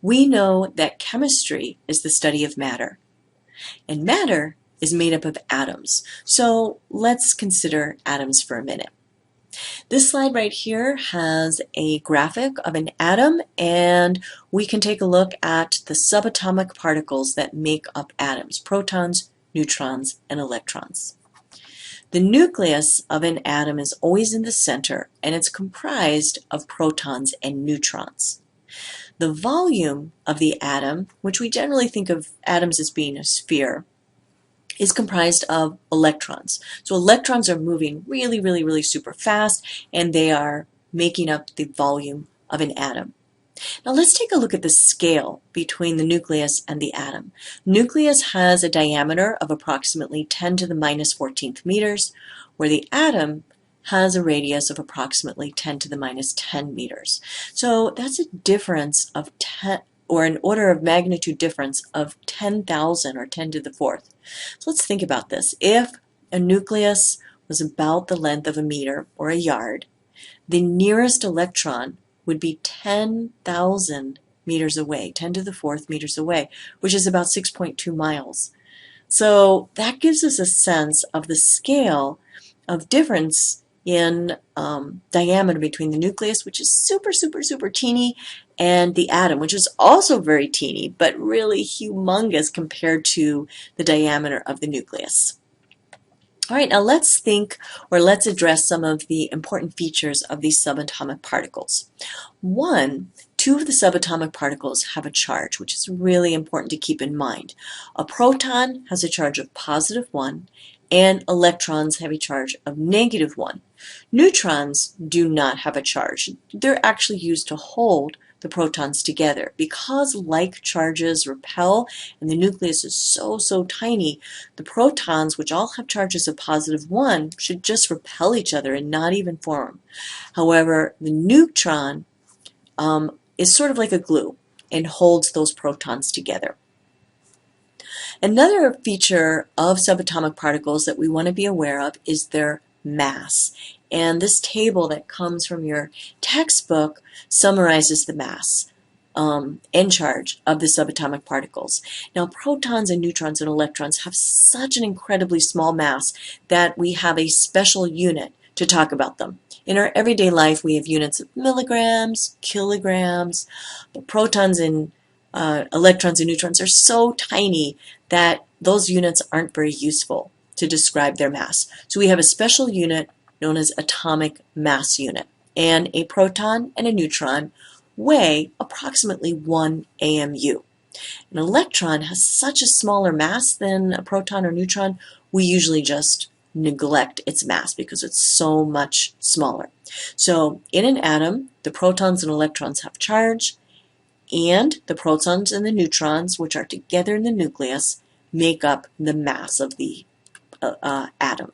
We know that chemistry is the study of matter, and matter is made up of atoms. So let's consider atoms for a minute. This slide right here has a graphic of an atom, and we can take a look at the subatomic particles that make up atoms: protons, neutrons, and electrons. The nucleus of an atom is always in the center, and it's comprised of protons and neutrons. The volume of the atom, which we generally think of atoms as being a sphere, is comprised of electrons. So electrons are moving really super fast, and they are making up the volume of an atom. Now let's take a look at the scale between the nucleus and the atom. Nucleus has a diameter of approximately 10 to the minus 14th meters, where the atom has a radius of approximately 10 to the minus 10 meters. So that's a difference of 10, or an order of magnitude difference of 10,000, or 10 to the fourth. So let's think about this. If a nucleus was about the length of a meter or a yard, the nearest electron would be 10,000 meters away, 10 to the fourth meters away, which is about 6.2 miles. So that gives us a sense of the scale of difference in diameter between the nucleus, which is super teeny, and the atom, which is also very teeny, but really humongous compared to the diameter of the nucleus. All right, now let's think, or let's address some of the important features of these subatomic particles. Two of the subatomic particles have a charge, which is really important to keep in mind. A proton has a charge of +1, and electrons have a charge of -1. Neutrons do not have a charge. They're actually used to hold the protons together. Because like charges repel and the nucleus is so tiny, the protons, which all have charges of +1, should just repel each other and not even form. However, the neutron is sort of like a glue and holds those protons together. Another feature of subatomic particles that we want to be aware of is their mass. And this table that comes from your textbook summarizes the mass and charge of the subatomic particles. Now, protons and neutrons and electrons have such an incredibly small mass that we have a special unit to talk about them. In our everyday life, we have units of milligrams, kilograms, but protons and electrons and neutrons are so tiny that those units aren't very useful to describe their mass. So we have a special unit known as atomic mass unit. And a proton and a neutron weigh approximately 1 AMU. An electron has such a smaller mass than a proton or neutron, we usually just neglect its mass because it's so much smaller. So in an atom, the protons and electrons have charge, and the protons and the neutrons, which are together in the nucleus, make up the mass of the atom.